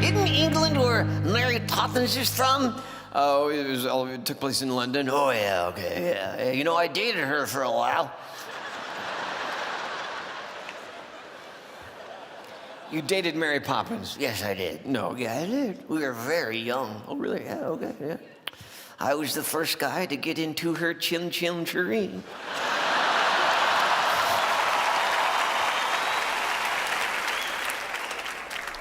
Isn't England where Mary Poppins is from? Oh, it took place in London. Oh, yeah, okay, yeah. You know, I dated her for a while. You dated Mary Poppins? Yes, I did. No. Yeah, I did. We were very young. Oh, really? Yeah, okay, yeah. I was the first guy to get into her chim-chim tureen.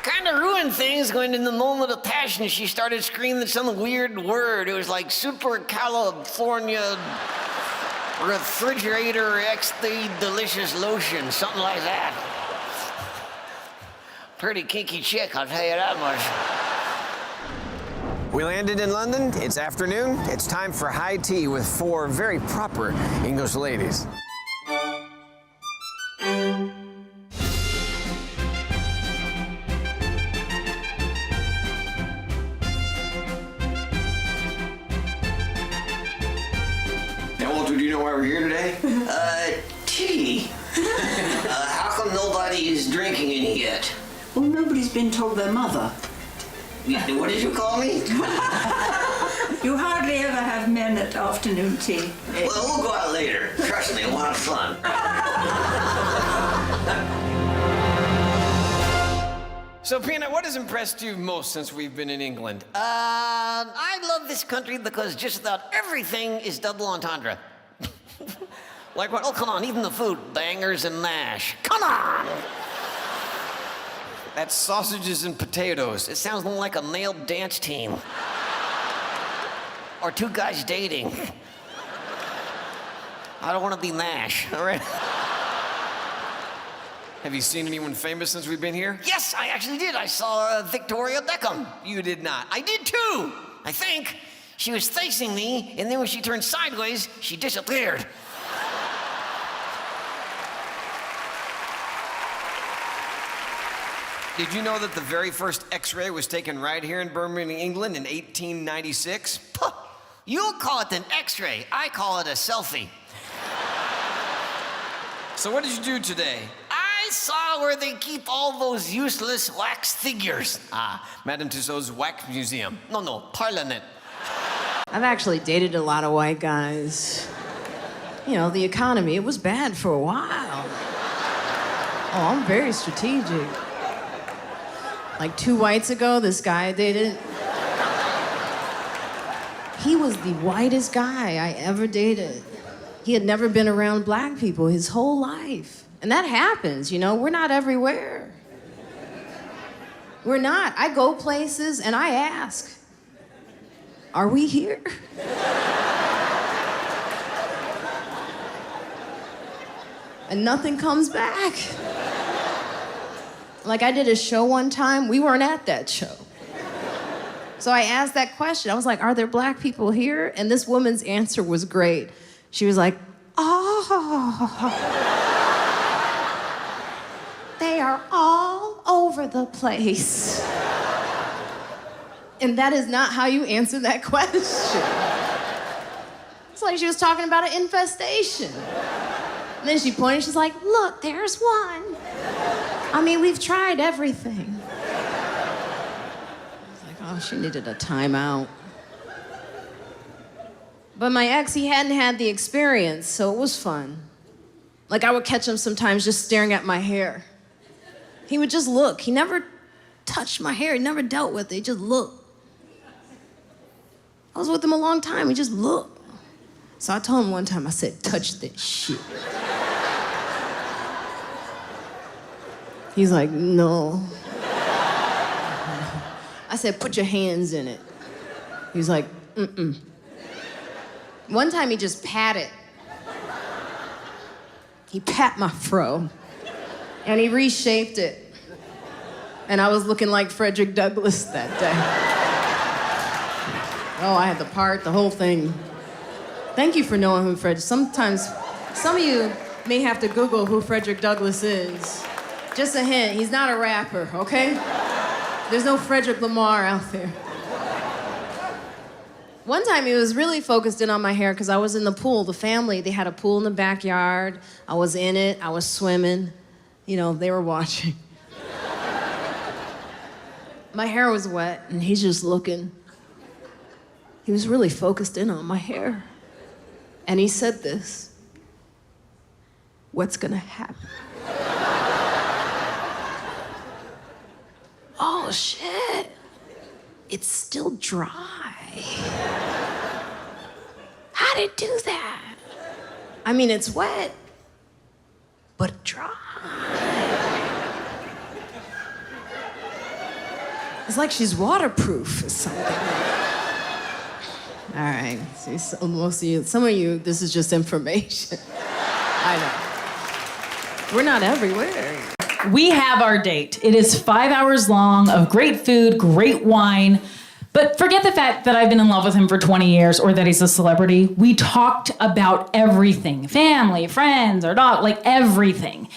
Kind of ruined things when in the moment of passion she started screaming some weird word. It was like Super California Refrigerator Extra Delicious Lotion, something like that. Pretty kinky chick, I'll tell you that much. We landed in London. It's afternoon. It's time for high tea with 4 very proper English ladies. Walter, do you know why we're here today? Tea. How come nobody is drinking any yet? Well, nobody's been told their mother. What did you call me? You hardly ever have men at afternoon tea. Well, we'll go out later. Trust me, we'll have fun. So, Peanut, what has impressed you most since we've been in England? I love this country because just about everything is double entendre. Like what? Oh, come on, even the food, bangers and mash. Come on! That's sausages and potatoes. It sounds more like a male dance team. Or 2 guys dating. I don't want to be MASH, all right? Have you seen anyone famous since we've been here? Yes, I actually did. I saw Victoria Beckham. You did not. I did too, I think. She was facing me, and then when she turned sideways, she disappeared. Did you know that the very first X-ray was taken right here in Birmingham, England in 1896? Puh, you call it an X-ray. I call it a selfie. So what did you do today? I saw where they keep all those useless wax figures. Madame Tussauds Wax Museum. No, Parliament. I've actually dated a lot of white guys. You know, the economy, it was bad for a while. Oh, I'm very strategic. Like 2 whites ago, this guy I dated, he was the whitest guy I ever dated. He had never been around black people his whole life. And that happens, you know, we're not everywhere. We're not. I go places and I ask, are we here? And nothing comes back. Like I did a show one time, we weren't at that show. So I asked that question. I was like, are there black people here? And this woman's answer was great. She was like, oh, they are all over the place. And that is not how you answer that question. It's like she was talking about an infestation. And then she pointed, she's like, look, there's one. I mean, we've tried everything. I was like, oh, she needed a timeout. But my ex, he hadn't had the experience, so it was fun. Like, I would catch him sometimes just staring at my hair. He would just look. He never touched my hair. He never dealt with it. He just looked. I was with him a long time. He just looked. So I told him one time, I said, touch that shit. He's like, no. I said, put your hands in it. He was like, mm-mm. One time he just patted. He pat my fro, and he reshaped it. And I was looking like Frederick Douglass that day. Oh, I had the part, the whole thing. Thank you for knowing who Frederick. Sometimes, some of you may have to Google who Frederick Douglass is. Just a hint, he's not a rapper, okay? There's no Frederick Lamar out there. One time he was really focused in on my hair because I was in the pool. The family, they had a pool in the backyard. I was in it, I was swimming. You know, they were watching. My hair was wet, and he's just looking. He was really focused in on my hair. And he said this: "What's gonna happen?" Oh, shit. It's still dry. How'd it do that? I mean, it's wet, but dry. It's like she's waterproof or something. All right, see, so most of you, some of you, this is just information. I know. We're not everywhere. We have our date. It is 5 hours long of great food, great wine. But forget the fact that I've been in love with him for 20 years or that he's a celebrity. We talked about everything. Family, friends, our dog, like everything.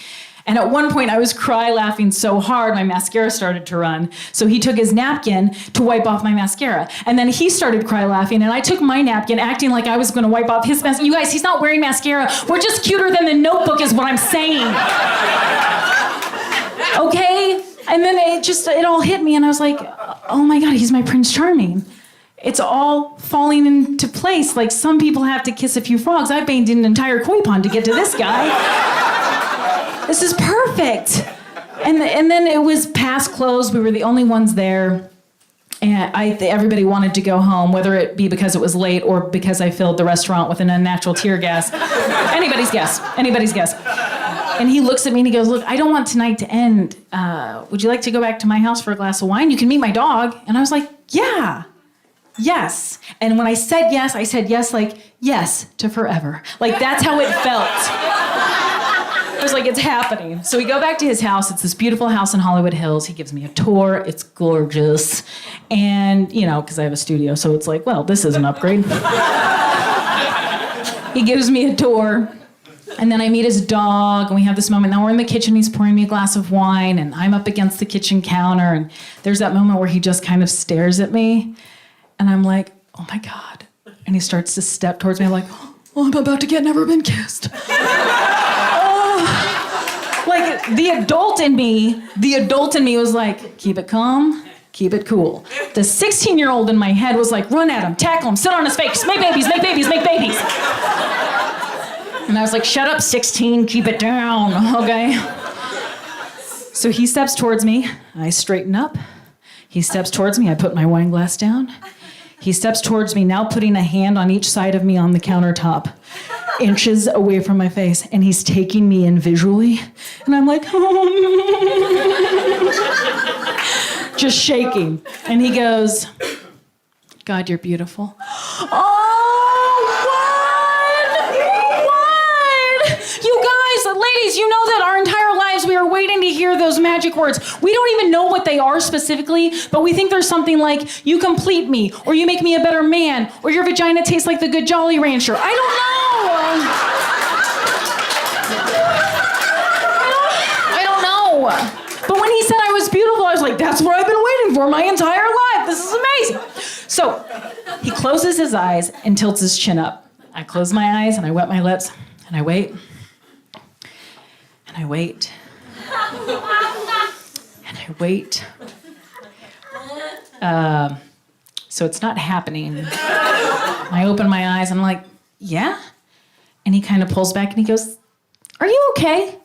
And at one point I was laughing so hard my mascara started to run. So he took his napkin to wipe off my mascara. And then he started laughing and I took my napkin acting like I was gonna wipe off his mascara. You guys, he's not wearing mascara. We're just cuter than the Notebook is what I'm saying. Okay? And then it all hit me and I was like, oh my God, he's my Prince Charming. It's all falling into place. Like some people have to kiss a few frogs. I banged an entire koi pond to get to this guy. This is perfect. And then it was past close. We were the only ones there. And everybody wanted to go home, whether it be because it was late or because I filled the restaurant with an unnatural tear gas. Anybody's guess. And he looks at me and he goes, look, I don't want tonight to end. Would you like to go back to my house for a glass of wine? You can meet my dog. And I was like, yeah, yes. And when I said yes, like, yes to forever. Like, that's how it felt. I was like, it's happening. So we go back to his house. It's this beautiful house in Hollywood Hills. He gives me a tour. It's gorgeous. And, because I have a studio, so it's like, well, this is an upgrade. He gives me a tour. And then I meet his dog, and we have this moment. Now we're in the kitchen, he's pouring me a glass of wine, and I'm up against the kitchen counter, and there's that moment where he just kind of stares at me, and I'm like, oh my God. And he starts to step towards me. I'm like, oh, I'm about to get never been kissed. Like, the adult in me was like, keep it calm, keep it cool. The 16-year-old in my head was like, run at him, tackle him, sit on his face, make babies. And I was like, shut up, 16, keep it down, okay? So he steps towards me, I straighten up. He steps towards me, I put my wine glass down. He steps towards me, now putting a hand on each side of me on the countertop, inches away from my face, and he's taking me in visually. And I'm like, just shaking. And he goes, God, you're beautiful. You guys, ladies, you know that our entire lives we are waiting to hear those magic words. We don't even know what they are specifically, but we think there's something like, you complete me, or you make me a better man, or your vagina tastes like the good Jolly Rancher. I don't know. But when he said I was beautiful, I was like, that's what I've been waiting for my entire life. This is amazing. So he closes his eyes and tilts his chin up. I close my eyes and I wet my lips and I wait. And I wait. And I wait. So it's not happening. I open my eyes and I'm like, yeah? And he kind of pulls back and he goes, are you okay?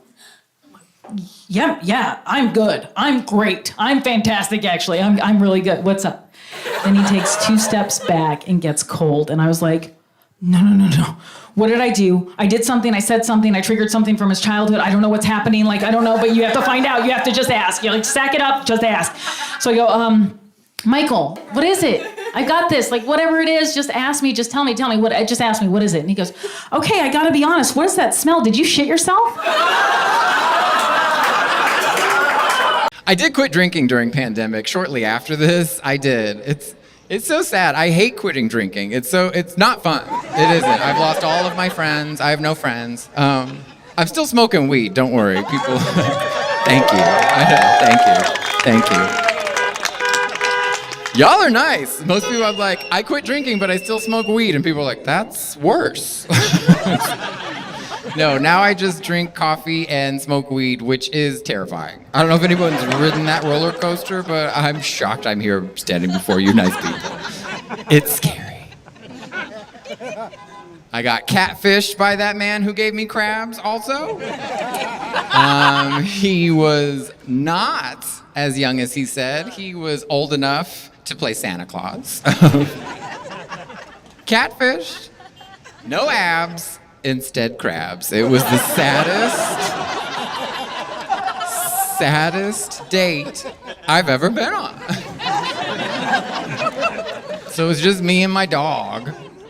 Yeah, I'm good. I'm great. I'm fantastic, actually. I'm really good. What's up? Then he takes 2 steps back and gets cold. And I was like, no. What did I do? I did something, I said something, I triggered something from his childhood. I don't know what's happening. Like, I don't know, but you have to find out. You have to just ask. You're like, sack it up, just ask. So I go, Michael, what is it? I got this. Like, whatever it is, just ask me. Just tell me. Just ask me, what is it? And he goes, okay, I gotta be honest. What is that smell? Did you shit yourself? I did quit drinking during pandemic. Shortly after this, I did. It's so sad. I hate quitting drinking. It's not fun. It isn't. I've lost all of my friends. I have no friends. I'm still smoking weed. Don't worry, people. Thank you. Thank you. Y'all are nice. Most people are like, I quit drinking, but I still smoke weed, and people are like, that's worse. No, now I just drink coffee and smoke weed, which is terrifying. I don't know if anyone's ridden that roller coaster, but I'm shocked I'm here standing before you nice people. It's scary. I got catfished by that man who gave me crabs also. He was not as young as he said. He was old enough to play Santa Claus. Catfished, no abs, instead crabs. It was the saddest date I've ever been on. So it was just me and my dog.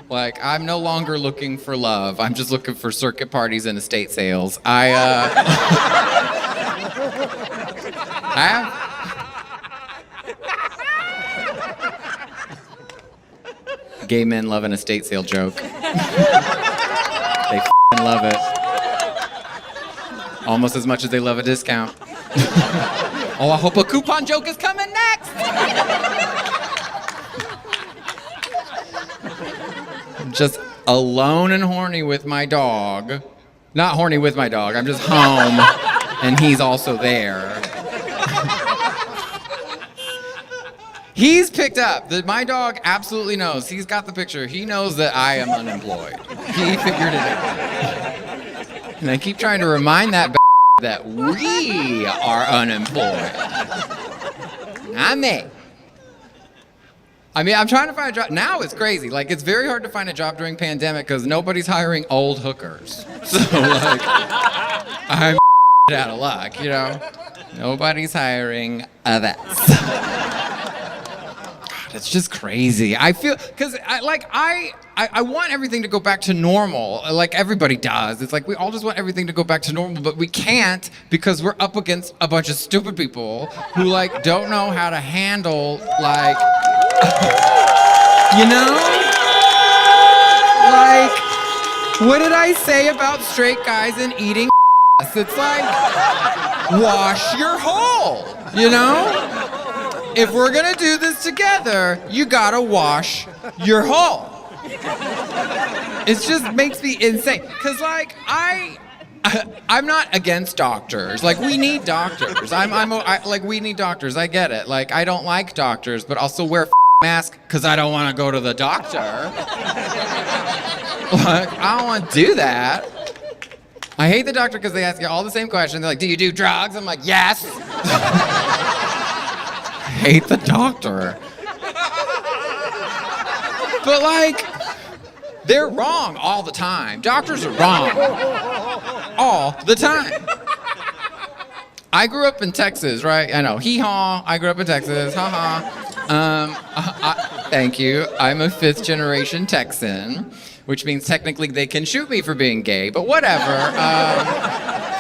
Like, I'm no longer looking for love. I'm just looking for circuit parties and estate sales. I have... Gay men love an estate sale joke. They f***ing love it. Almost as much as they love a discount. Oh, I hope a coupon joke is coming next! I'm just alone and horny with my dog. Not horny with my dog, I'm just home, and he's also there. He's picked up that my dog absolutely knows. He's got the picture. He knows that I am unemployed. He figured it out. And I keep trying to remind that that we are unemployed. Not me. I mean, I'm trying to find a job. Now it's crazy. Like, it's very hard to find a job during pandemic because nobody's hiring old hookers. So, like, I'm out of luck, you know? Nobody's hiring us. It's just crazy. I feel, because I want everything to go back to normal, like everybody does. It's like we all just want everything to go back to normal, but we can't because we're up against a bunch of stupid people who like don't know how to handle like, you know? Like, what did I say about straight guys and eating ass? It's like, wash your hole, you know? If we're gonna do this together, you gotta wash your hole. It just makes me insane. Cause like I'm not against doctors. Like we need doctors. Like we need doctors. I get it. Like I don't like doctors, but I'll still wear a mask because I don't want to go to the doctor. Like I don't want to do that. I hate the doctor because they ask you all the same questions. They're like, "Do you do drugs?" I'm like, "Yes." Hate the doctor. But like, they're wrong all the time. Doctors are wrong all the time. I grew up in Texas, right? I know, hee-haw, I grew up in Texas, ha-ha. Thank you. I'm a 5th generation Texan, which means technically they can shoot me for being gay, but whatever.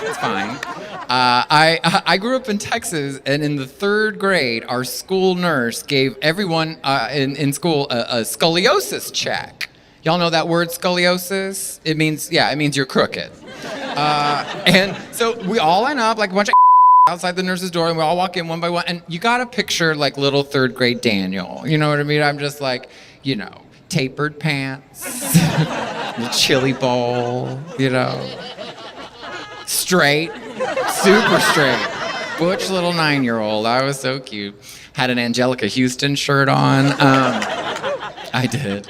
It's fine. I grew up in Texas, and in the 3rd grade, our school nurse gave everyone in school a scoliosis check. Y'all know that word, scoliosis? It means you're crooked. And so we all line up like a bunch of outside the nurse's door, and we all walk in one by one, and you gotta picture like little 3rd grade Daniel. You know what I mean? I'm just like, you know, tapered pants, the chili bowl, you know, straight. Super straight. Butch little 9-year-old. I was so cute. Had an Angelica Houston shirt on. I did.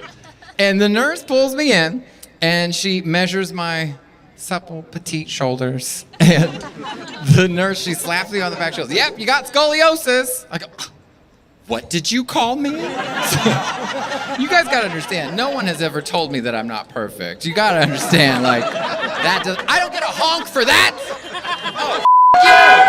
And the nurse pulls me in, and she measures my supple, petite shoulders. And the nurse, she slaps me on the back. She goes, "Yep, you got scoliosis." I go, "What did you call me?" You guys gotta understand, no one has ever told me that I'm not perfect. You gotta understand, like, I don't get a honk for that. Oh, you.